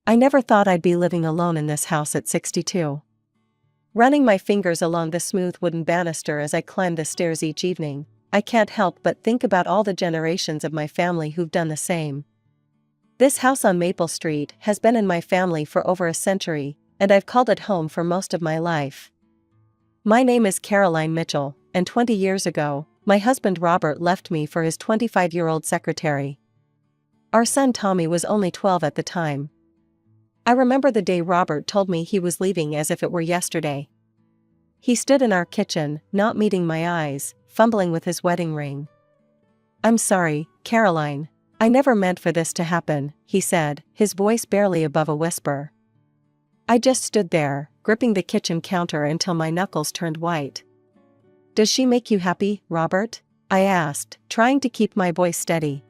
I never thought I'd be living alone in this house at 62. Running my fingers along the smooth wooden banister as I climb the stairs each evening, I can't help but think about all the generations of my family who've done the same. This house on Maple Street has been in my family for over a century, and I've called it home for most of my life. My name is Caroline Mitchell, and 20 years ago, my husband Robert left me for his 25-year-old secretary. Our son Tommy was only 12 at the time. I remember the day Robert told me he was leaving as if it were yesterday. He stood in our kitchen, not meeting my eyes, fumbling with his wedding ring. "I'm sorry, Caroline. I never meant for this to happen," he said, his voice barely above a whisper. I just stood there, gripping the kitchen counter until my knuckles turned white. "Does she make you happy, Robert?" I asked, trying to keep my voice steady.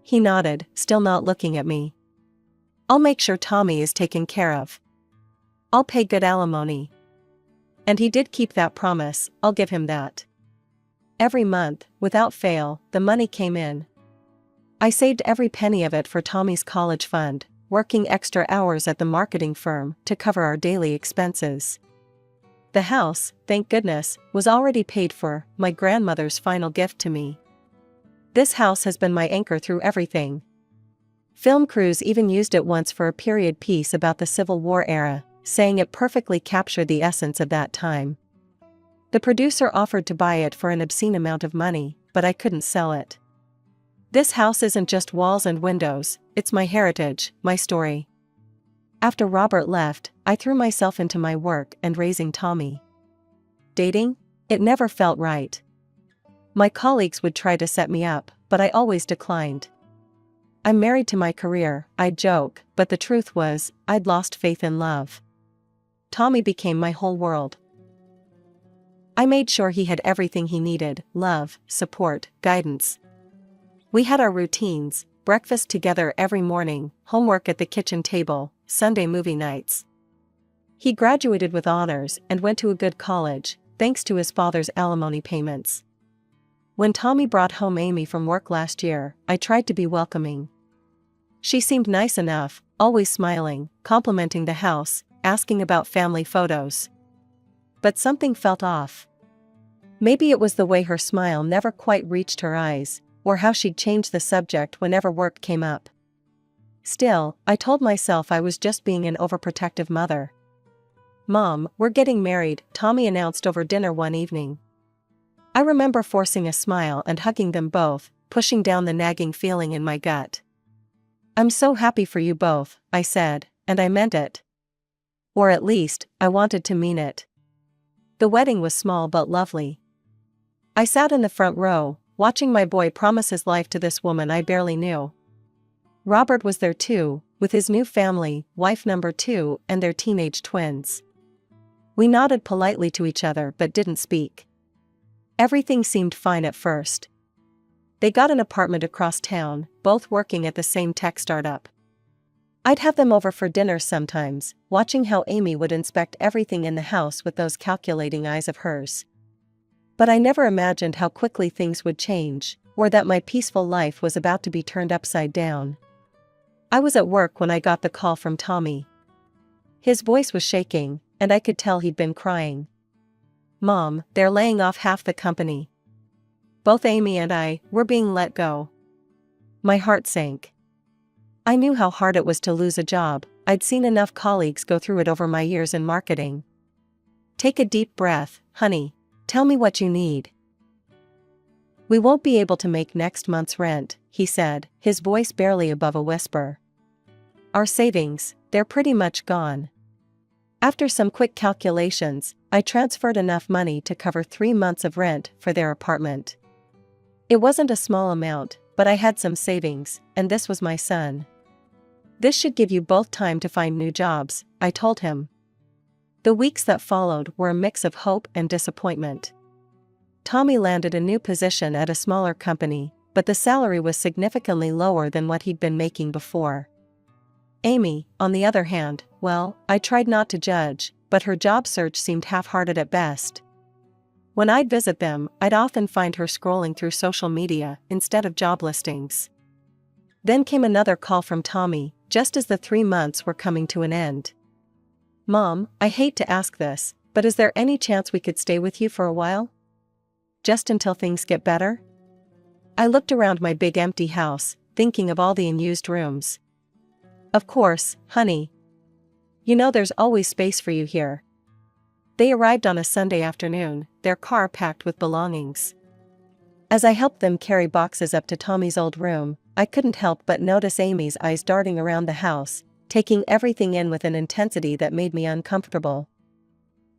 He nodded, still not looking at me. "I'll make sure Tommy is taken care of. I'll pay good alimony." And he did keep that promise, I'll give him that. Every month, without fail, the money came in. I saved every penny of it for Tommy's college fund, working extra hours at the marketing firm to cover our daily expenses. The house, thank goodness, was already paid for, my grandmother's final gift to me. This house has been my anchor through everything. Film crews even used it once for a period piece about the Civil War era, saying it perfectly captured the essence of that time. The producer offered to buy it for an obscene amount of money, but I couldn't sell it. This house isn't just walls and windows, it's my heritage, my story. After Robert left, I threw myself into my work and raising Tommy. Dating? It never felt right. My colleagues would try to set me up, but I always declined. "I'm married to my career," I'd joke, but the truth was, I'd lost faith in love. Tommy became my whole world. I made sure he had everything he needed: love, support, guidance. We had our routines: breakfast together every morning, homework at the kitchen table, Sunday movie nights. He graduated with honors and went to a good college, thanks to his father's alimony payments. When Tommy brought home Amy from work last year, I tried to be welcoming. She seemed nice enough, always smiling, complimenting the house, asking about family photos. But something felt off. Maybe it was the way her smile never quite reached her eyes, or how she'd change the subject whenever work came up. Still, I told myself I was just being an overprotective mother. "Mom, we're getting married," Tommy announced over dinner one evening. I remember forcing a smile and hugging them both, pushing down the nagging feeling in my gut. "I'm so happy for you both," I said, and I meant it. Or at least, I wanted to mean it. The wedding was small but lovely. I sat in the front row, watching my boy promise his life to this woman I barely knew. Robert was there too, with his new family, wife number 2, and their teenage twins. We nodded politely to each other but didn't speak. Everything seemed fine at first. They got an apartment across town, both working at the same tech startup. I'd have them over for dinner sometimes, watching how Amy would inspect everything in the house with those calculating eyes of hers. But I never imagined how quickly things would change, or that my peaceful life was about to be turned upside down. I was at work when I got the call from Tommy. His voice was shaking, and I could tell he'd been crying. "Mom, they're laying off half the company. Both Amy and I, we're being let go." My heart sank. I knew how hard it was to lose a job. I'd seen enough colleagues go through it over my years in marketing. "Take a deep breath, honey. Tell me what you need." "We won't be able to make next month's rent," he said, his voice barely above a whisper. "Our savings, they're pretty much gone." After some quick calculations, I transferred enough money to cover 3 months of rent for their apartment. It wasn't a small amount, but I had some savings, and this was my son. "This should give you both time to find new jobs," I told him. The weeks that followed were a mix of hope and disappointment. Tommy landed a new position at a smaller company, but the salary was significantly lower than what he'd been making before. Amy, on the other hand, well, I tried not to judge, but her job search seemed half-hearted at best. When I'd visit them, I'd often find her scrolling through social media instead of job listings. Then came another call from Tommy, just as the 3 months were coming to an end. "Mom, I hate to ask this, but is there any chance we could stay with you for a while? Just until things get better?" I looked around my big empty house, thinking of all the unused rooms. "Of course, honey. You know there's always space for you here." They arrived on a Sunday afternoon, their car packed with belongings. As I helped them carry boxes up to Tommy's old room, I couldn't help but notice Amy's eyes darting around the house, taking everything in with an intensity that made me uncomfortable.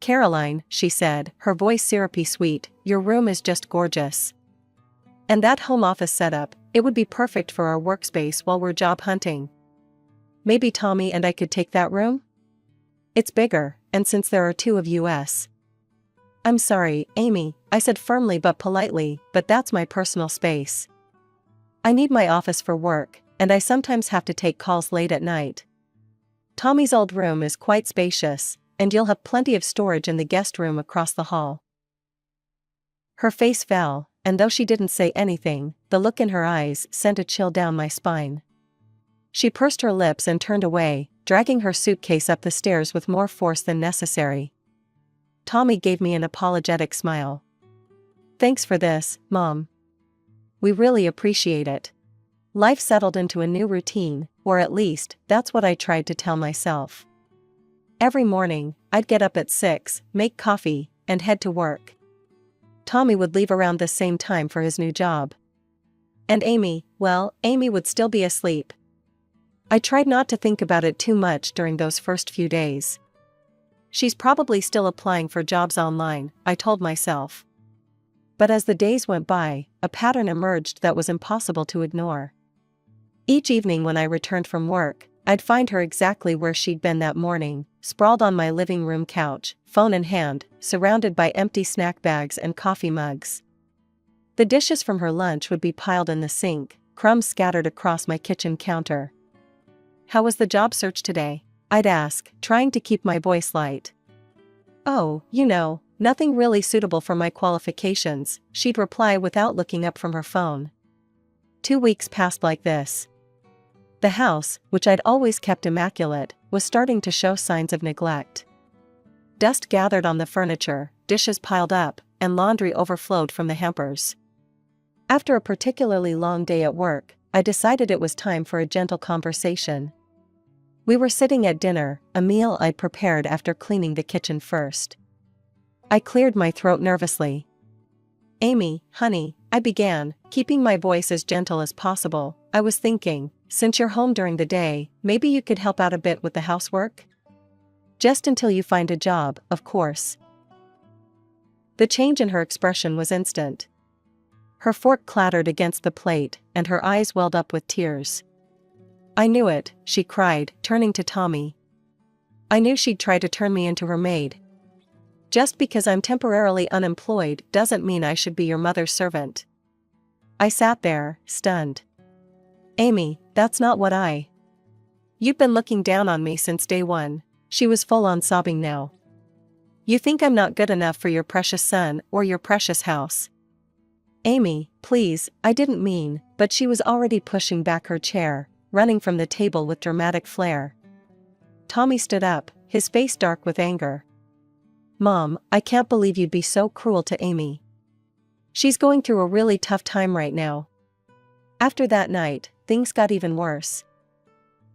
"Caroline," she said, her voice syrupy sweet, "your room is just gorgeous. And that home office setup, it would be perfect for our workspace while we're job hunting. Maybe Tommy and I could take that room? It's bigger, and since there are two of us." "I'm sorry, Amy," I said firmly but politely, "but that's my personal space. I need my office for work, and I sometimes have to take calls late at night. Tommy's old room is quite spacious, and you'll have plenty of storage in the guest room across the hall." Her face fell, and though she didn't say anything, the look in her eyes sent a chill down my spine. She pursed her lips and turned away, dragging her suitcase up the stairs with more force than necessary. Tommy gave me an apologetic smile. "Thanks for this, Mom. We really appreciate it." Life settled into a new routine, or at least, that's what I tried to tell myself. Every morning, I'd get up at 6, make coffee, and head to work. Tommy would leave around the same time for his new job. And Amy, well, Amy would still be asleep. I tried not to think about it too much during those first few days. "She's probably still applying for jobs online," I told myself. But as the days went by, a pattern emerged that was impossible to ignore. Each evening when I returned from work, I'd find her exactly where she'd been that morning, sprawled on my living room couch, phone in hand, surrounded by empty snack bags and coffee mugs. The dishes from her lunch would be piled in the sink, crumbs scattered across my kitchen counter. "How was the job search today?" I'd ask, trying to keep my voice light. "Oh, nothing really suitable for my qualifications," she'd reply without looking up from her phone. 2 weeks passed like this. The house, which I'd always kept immaculate, was starting to show signs of neglect. Dust gathered on the furniture, dishes piled up, and laundry overflowed from the hampers. After a particularly long day at work, I decided it was time for a gentle conversation. We were sitting at dinner, a meal I'd prepared after cleaning the kitchen first. I cleared my throat nervously. "Amy, honey," I began, keeping my voice as gentle as possible, "I was thinking, since you're home during the day, maybe you could help out a bit with the housework? Just until you find a job, of course." The change in her expression was instant. Her fork clattered against the plate, and her eyes welled up with tears. "I knew it," she cried, turning to Tommy. "I knew she'd try to turn me into her maid. Just because I'm temporarily unemployed doesn't mean I should be your mother's servant." I sat there, stunned. "Amy, that's not what You've been looking down on me since day one." She was full on sobbing now. "You think I'm not good enough for your precious son or your precious house." "Amy, please, I didn't mean," but she was already pushing back her chair, running from the table with dramatic flair. Tommy stood up, his face dark with anger. "Mom, I can't believe you'd be so cruel to Amy. She's going through a really tough time right now." After that night, things got even worse.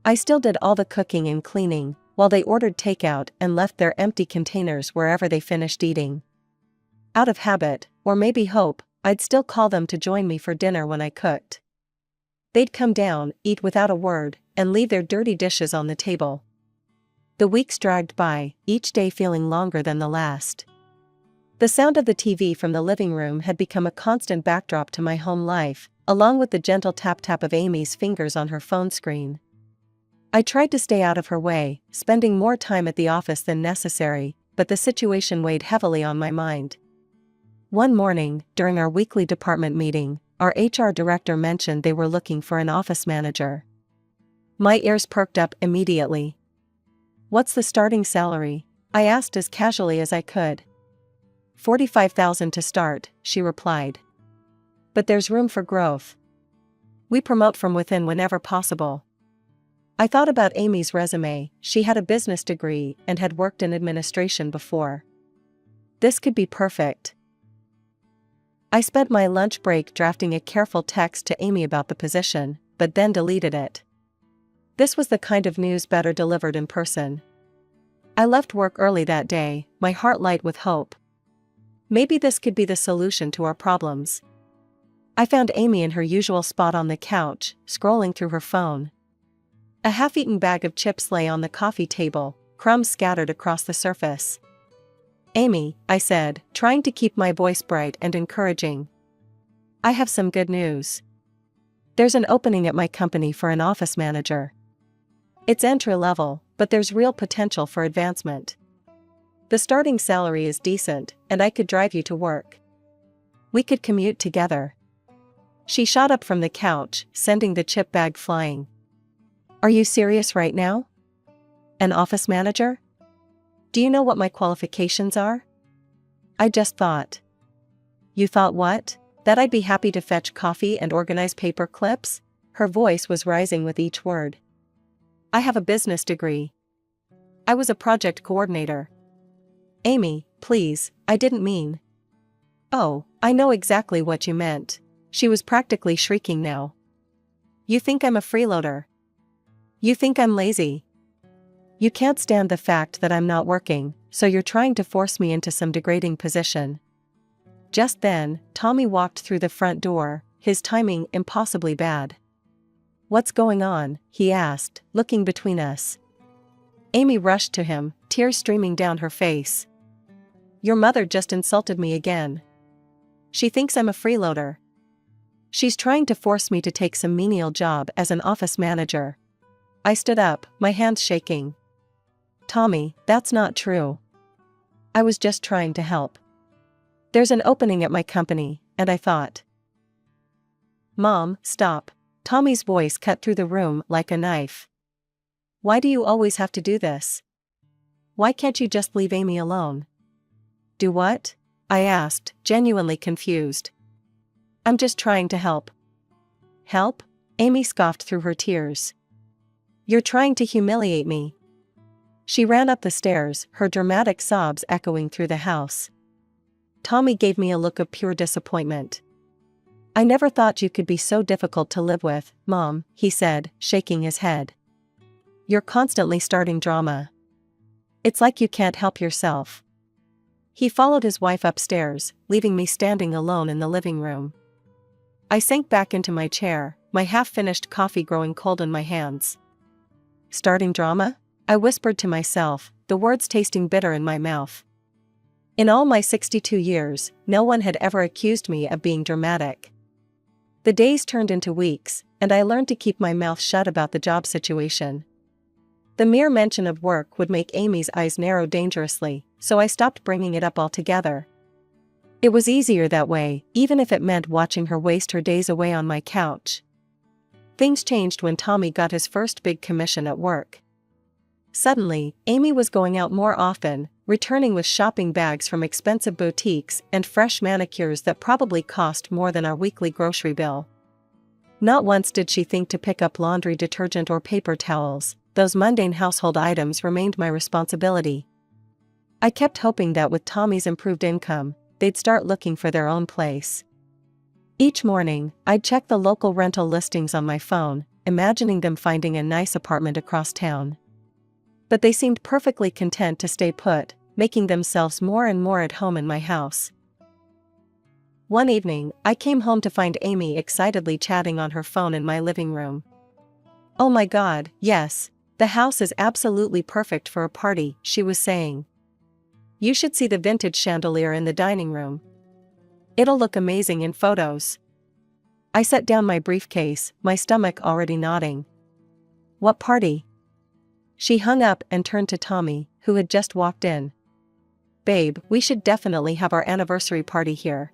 I still did all the cooking and cleaning, while they ordered takeout and left their empty containers wherever they finished eating. Out of habit, or maybe hope, I'd still call them to join me for dinner when I cooked. They'd come down, eat without a word, and leave their dirty dishes on the table. The weeks dragged by, each day feeling longer than the last. The sound of the TV from the living room had become a constant backdrop to my home life, along with the gentle tap-tap of Amy's fingers on her phone screen. I tried to stay out of her way, spending more time at the office than necessary, but the situation weighed heavily on my mind. One morning, during our weekly department meeting, our HR director mentioned they were looking for an office manager. My ears perked up immediately. "What's the starting salary?" I asked as casually as I could. $45,000 to start, she replied. "But there's room for growth. We promote from within whenever possible." I thought about Amy's resume. She had a business degree and had worked in administration before. This could be perfect. I spent my lunch break drafting a careful text to Amy about the position, but then deleted it. This was the kind of news better delivered in person. I left work early that day, my heart light with hope. Maybe this could be the solution to our problems. I found Amy in her usual spot on the couch, scrolling through her phone. A half-eaten bag of chips lay on the coffee table, crumbs scattered across the surface. "Amy," I said, trying to keep my voice bright and encouraging. "I have some good news. There's an opening at my company for an office manager. It's entry-level, but there's real potential for advancement. The starting salary is decent, and I could drive you to work. We could commute together." She shot up from the couch, sending the chip bag flying. "Are you serious right now? An office manager? Do you know what my qualifications are?" I just thought. "You thought what? That I'd be happy to fetch coffee and organize paper clips?" Her voice was rising with each word. "I have a business degree. I was a project coordinator." "Amy, please, I didn't mean." "Oh, I know exactly what you meant." She was practically shrieking now. "You think I'm a freeloader. You think I'm lazy. You can't stand the fact that I'm not working, so you're trying to force me into some degrading position." Just then, Tommy walked through the front door, his timing impossibly bad. "What's going on?" he asked, looking between us. Amy rushed to him, tears streaming down her face. "Your mother just insulted me again. She thinks I'm a freeloader. She's trying to force me to take some menial job as an office manager." I stood up, my hands shaking. "Tommy, that's not true. I was just trying to help. There's an opening at my company, and I thought." "Mom, stop." Tommy's voice cut through the room like a knife. "Why do you always have to do this? Why can't you just leave Amy alone?" "Do what?" I asked, genuinely confused. "I'm just trying to help." "Help?" Amy scoffed through her tears. "You're trying to humiliate me." She ran up the stairs, her dramatic sobs echoing through the house. Tommy gave me a look of pure disappointment. "I never thought you could be so difficult to live with, Mom," he said, shaking his head. "You're constantly starting drama. It's like you can't help yourself." He followed his wife upstairs, leaving me standing alone in the living room. I sank back into my chair, my half-finished coffee growing cold in my hands. "Starting drama?" I whispered to myself, the words tasting bitter in my mouth. In all my 62 years, no one had ever accused me of being dramatic. The days turned into weeks, and I learned to keep my mouth shut about the job situation. The mere mention of work would make Amy's eyes narrow dangerously, so I stopped bringing it up altogether. It was easier that way, even if it meant watching her waste her days away on my couch. Things changed when Tommy got his first big commission at work. Suddenly, Amy was going out more often, returning with shopping bags from expensive boutiques and fresh manicures that probably cost more than our weekly grocery bill. Not once did she think to pick up laundry detergent or paper towels. Those mundane household items remained my responsibility. I kept hoping that with Tommy's improved income, they'd start looking for their own place. Each morning, I'd check the local rental listings on my phone, imagining them finding a nice apartment across town. But they seemed perfectly content to stay put, making themselves more and more at home in my house. One evening, I came home to find Amy excitedly chatting on her phone in my living room. "Oh my God, yes, the house is absolutely perfect for a party," she was saying. "You should see the vintage chandelier in the dining room. It'll look amazing in photos." I set down my briefcase, my stomach already nodding. "What party?" She hung up and turned to Tommy, who had just walked in. "Babe, we should definitely have our anniversary party here.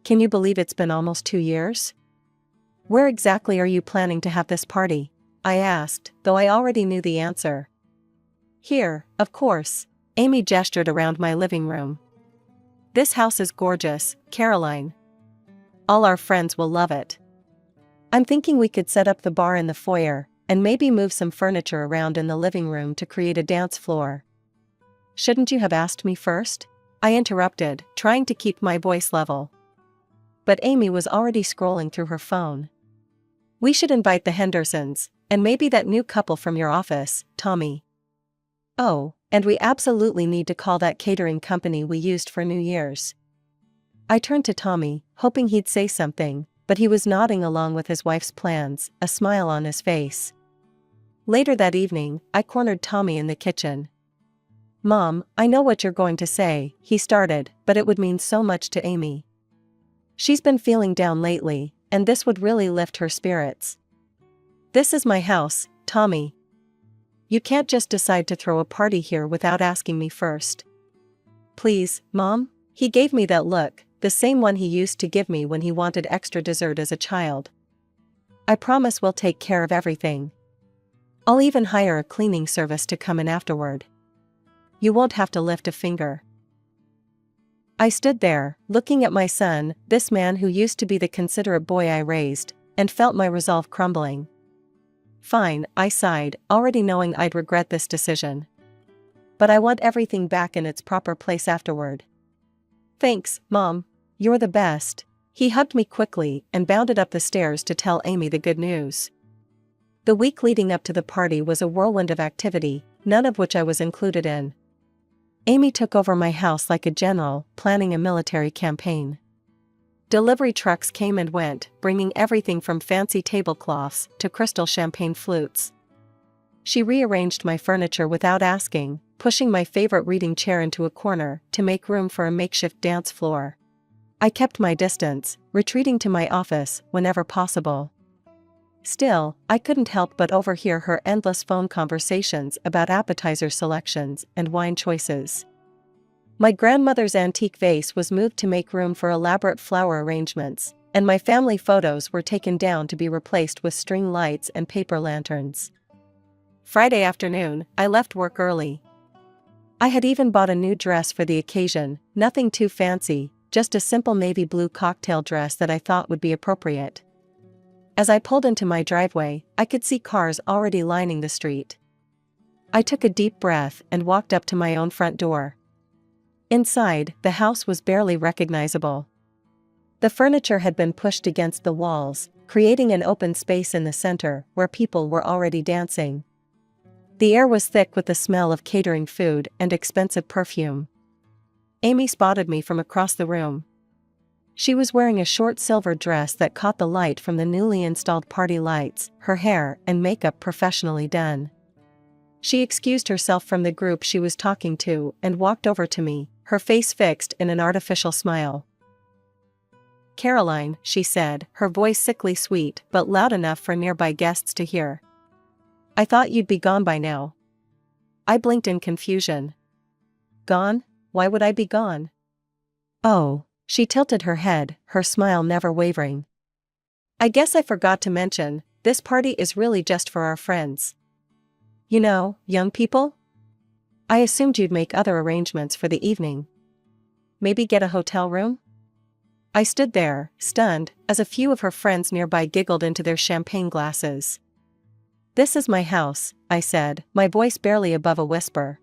Can you believe it's been almost 2 years? Where exactly are you planning to have this party?" I asked, though I already knew the answer. "Here, of course." Amy gestured around my living room. "This house is gorgeous, Caroline. All our friends will love it. I'm thinking we could set up the bar in the foyer, and maybe move some furniture around in the living room to create a dance floor." "Shouldn't you have asked me first?" I interrupted, trying to keep my voice level. But Amy was already scrolling through her phone. "We should invite the Hendersons, and maybe that new couple from your office, Tommy. Oh, and we absolutely need to call that catering company we used for New Year's." I turned to Tommy, hoping he'd say something, but he was nodding along with his wife's plans, a smile on his face. Later that evening, I cornered Tommy in the kitchen. "Mom, I know what you're going to say," he started, "but it would mean so much to Amy. She's been feeling down lately, and this would really lift her spirits." "This is my house, Tommy. You can't just decide to throw a party here without asking me first." "Please, Mom?" He gave me that look, the same one he used to give me when he wanted extra dessert as a child. "I promise we'll take care of everything. I'll even hire a cleaning service to come in afterward. You won't have to lift a finger." I stood there, looking at my son, this man who used to be the considerate boy I raised, and felt my resolve crumbling. "Fine," I sighed, already knowing I'd regret this decision. "But I want everything back in its proper place afterward." "Thanks, Mom. You're the best." He hugged me quickly and bounded up the stairs to tell Amy the good news. The week leading up to the party was a whirlwind of activity, none of which I was included in. Amy took over my house like a general, planning a military campaign. Delivery trucks came and went, bringing everything from fancy tablecloths to crystal champagne flutes. She rearranged my furniture without asking, pushing my favorite reading chair into a corner to make room for a makeshift dance floor. I kept my distance, retreating to my office whenever possible. Still, I couldn't help but overhear her endless phone conversations about appetizer selections and wine choices. My grandmother's antique vase was moved to make room for elaborate flower arrangements, and my family photos were taken down to be replaced with string lights and paper lanterns. Friday afternoon, I left work early. I had even bought a new dress for the occasion, nothing too fancy, just a simple navy blue cocktail dress that I thought would be appropriate. As I pulled into my driveway, I could see cars already lining the street. I took a deep breath and walked up to my own front door. Inside, the house was barely recognizable. The furniture had been pushed against the walls, creating an open space in the center where people were already dancing. The air was thick with the smell of catering food and expensive perfume. Amy spotted me from across the room. She was wearing a short silver dress that caught the light from the newly installed party lights, her hair and makeup professionally done. She excused herself from the group she was talking to and walked over to me, her face fixed in an artificial smile. "Caroline," she said, her voice sickly sweet but loud enough for nearby guests to hear. "I thought you'd be gone by now." I blinked in confusion. "Gone? Why would I be gone?" "Oh." She tilted her head, her smile never wavering. "I guess I forgot to mention, this party is really just for our friends. You know, young people? I assumed you'd make other arrangements for the evening. Maybe get a hotel room?" I stood there, stunned, as a few of her friends nearby giggled into their champagne glasses. "This is my house," I said, my voice barely above a whisper.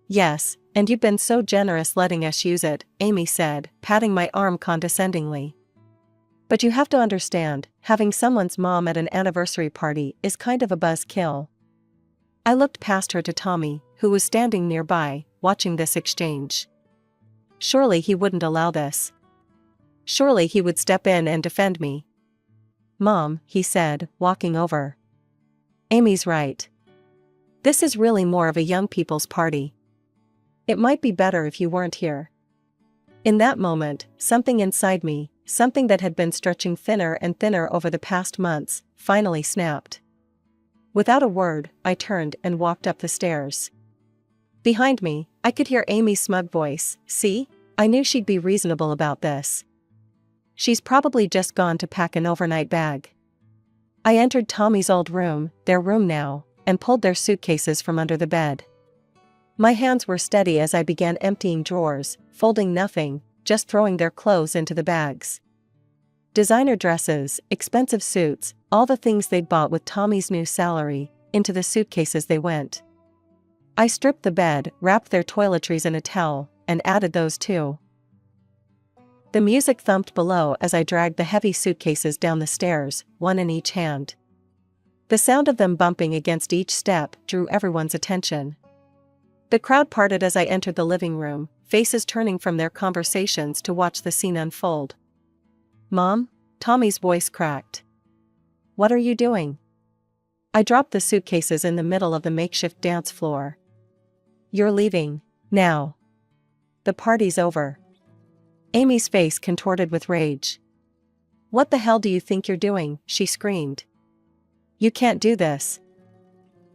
"Yes, and you've been so generous letting us use it," Amy said, patting my arm condescendingly. "But you have to understand, having someone's mom at an anniversary party is kind of a buzzkill." I looked past her to Tommy, who was standing nearby, watching this exchange. Surely he wouldn't allow this. Surely he would step in and defend me. "Mom," he said, walking over. "Amy's right. This is really more of a young people's party. It might be better if you weren't here." In that moment, something inside me, something that had been stretching thinner and thinner over the past months, finally snapped. Without a word, I turned and walked up the stairs. Behind me, I could hear Amy's smug voice. "See? I knew she'd be reasonable about this. She's probably just gone to pack an overnight bag." I entered Tommy's old room, their room now, and pulled their suitcases from under the bed. My hands were steady as I began emptying drawers, folding nothing, just throwing their clothes into the bags. Designer dresses, expensive suits, all the things they'd bought with Tommy's new salary, into the suitcases they went. I stripped the bed, wrapped their toiletries in a towel, and added those too. The music thumped below as I dragged the heavy suitcases down the stairs, one in each hand. The sound of them bumping against each step drew everyone's attention. The crowd parted as I entered the living room, faces turning from their conversations to watch the scene unfold. "Mom?" Tommy's voice cracked. "What are you doing?" I dropped the suitcases in the middle of the makeshift dance floor. "You're leaving, now. The party's over." Amy's face contorted with rage. "What the hell do you think you're doing?" she screamed. "You can't do this."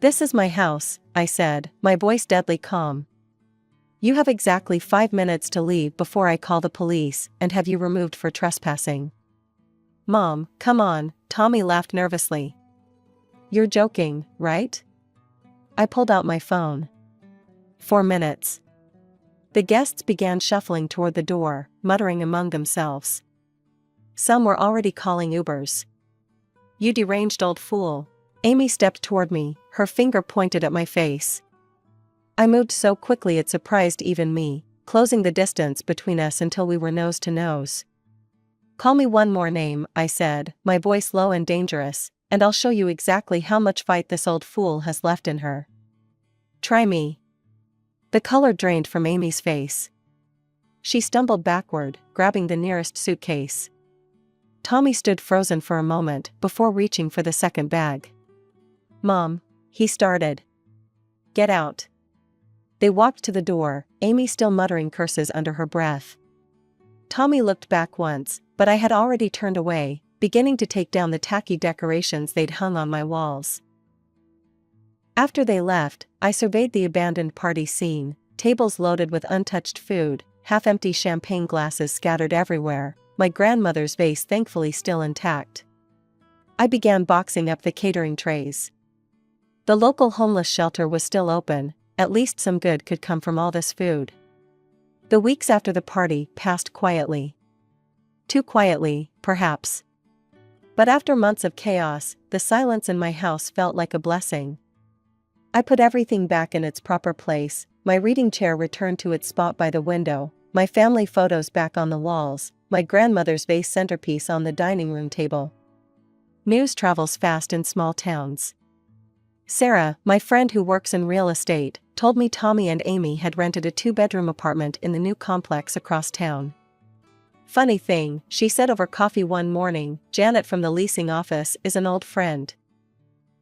"This is my house," I said, my voice deadly calm. "You have exactly 5 minutes to leave before I call the police and have you removed for trespassing." "Mom, come on," Tommy laughed nervously. "You're joking, right?" I pulled out my phone. 4 minutes. The guests began shuffling toward the door, muttering among themselves. Some were already calling Ubers. "You deranged old fool." Amy stepped toward me, her finger pointed at my face. I moved so quickly it surprised even me, closing the distance between us until we were nose to nose. "Call me one more name," I said, my voice low and dangerous, "and I'll show you exactly how much fight this old fool has left in her. Try me." The color drained from Amy's face. She stumbled backward, grabbing the nearest suitcase. Tommy stood frozen for a moment before reaching for the second bag. "Mom," he started. "Get out." They walked to the door, Amy still muttering curses under her breath. Tommy looked back once, but I had already turned away, beginning to take down the tacky decorations they'd hung on my walls. After they left, I surveyed the abandoned party scene, tables loaded with untouched food, half-empty champagne glasses scattered everywhere, my grandmother's vase thankfully still intact. I began boxing up the catering trays. The local homeless shelter was still open, at least some good could come from all this food. The weeks after the party passed quietly. Too quietly, perhaps. But after months of chaos, the silence in my house felt like a blessing. I put everything back in its proper place, my reading chair returned to its spot by the window, my family photos back on the walls, my grandmother's vase centerpiece on the dining room table. News travels fast in small towns. Sarah, my friend who works in real estate, told me Tommy and Amy had rented a 2-bedroom apartment in the new complex across town. "Funny thing," she said over coffee one morning, "Janet from the leasing office is an old friend.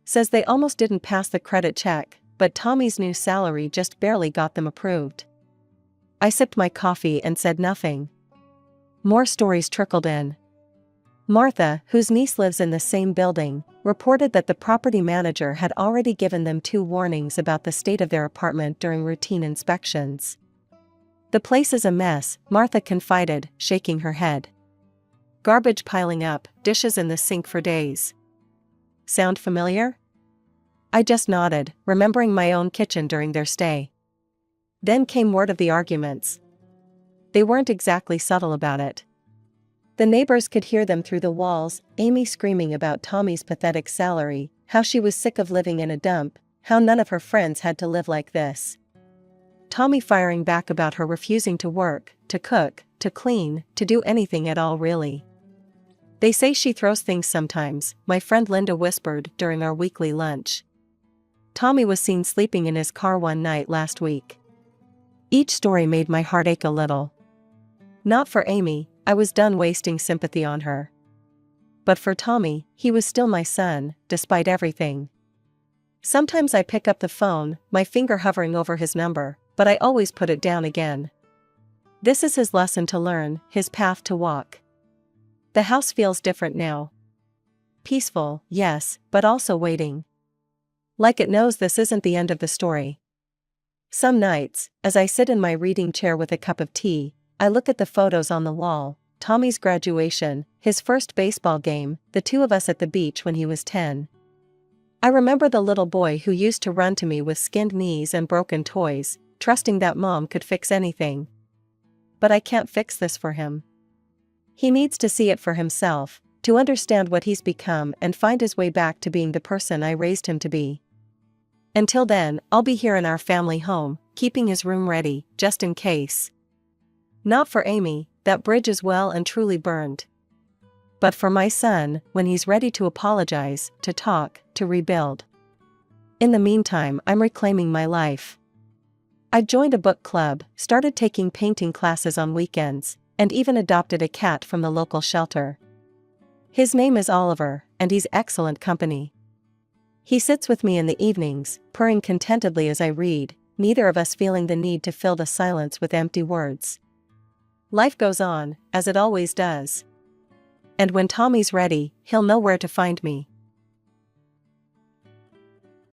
Says they almost didn't pass the credit check, but Tommy's new salary just barely got them approved." I sipped my coffee and said nothing. More stories trickled in. Martha, whose niece lives in the same building, reported that the property manager had already given them 2 warnings about the state of their apartment during routine inspections. "The place is a mess," Martha confided, shaking her head. "Garbage piling up, dishes in the sink for days." Sound familiar? I just nodded, remembering my own kitchen during their stay. Then came word of the arguments. They weren't exactly subtle about it. The neighbors could hear them through the walls, Amy screaming about Tommy's pathetic salary, how she was sick of living in a dump, how none of her friends had to live like this. Tommy firing back about her refusing to work, to cook, to clean, to do anything at all really. "They say she throws things sometimes," my friend Linda whispered during our weekly lunch. "Tommy was seen sleeping in his car one night last week." Each story made my heart ache a little. Not for Amy, I was done wasting sympathy on her. But for Tommy, he was still my son, despite everything. Sometimes I pick up the phone, my finger hovering over his number, but I always put it down again. This is his lesson to learn, his path to walk. The house feels different now. Peaceful, yes, but also waiting. Like it knows this isn't the end of the story. Some nights, as I sit in my reading chair with a cup of tea, I look at the photos on the wall, Tommy's graduation, his first baseball game, the 2 of us at the beach when he was 10. I remember the little boy who used to run to me with skinned knees and broken toys, trusting that Mom could fix anything. But I can't fix this for him. He needs to see it for himself, to understand what he's become and find his way back to being the person I raised him to be. Until then, I'll be here in our family home, keeping his room ready, just in case. Not for Amy, that bridge is well and truly burned. But for my son, when he's ready to apologize, to talk, to rebuild. In the meantime, I'm reclaiming my life. I joined a book club, started taking painting classes on weekends, and even adopted a cat from the local shelter. His name is Oliver, and he's excellent company. He sits with me in the evenings, purring contentedly as I read, neither of us feeling the need to fill the silence with empty words. Life goes on, as it always does. And when Tommy's ready, he'll know where to find me.